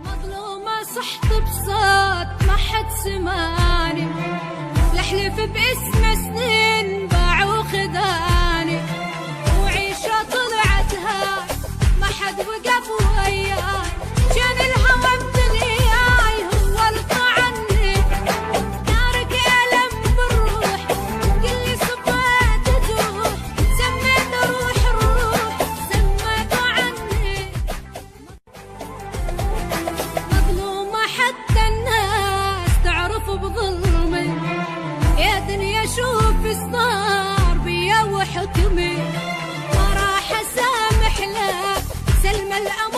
مظلومة صحت بصوت ما حد سماني، لحلف باسم سنين باع وخداني، وعيشة طلعتها ما حد وقف وياي، كان الهوى بدنياي هو الطعني، نارك ألم بالروح كل صفات تروح، سميت روح الروح سميت عني، مظلومة حتى الناس تعرف بظلمي، يا دنيا شوف صار بيا وحكمي، ما راح اسامح له سلم الامر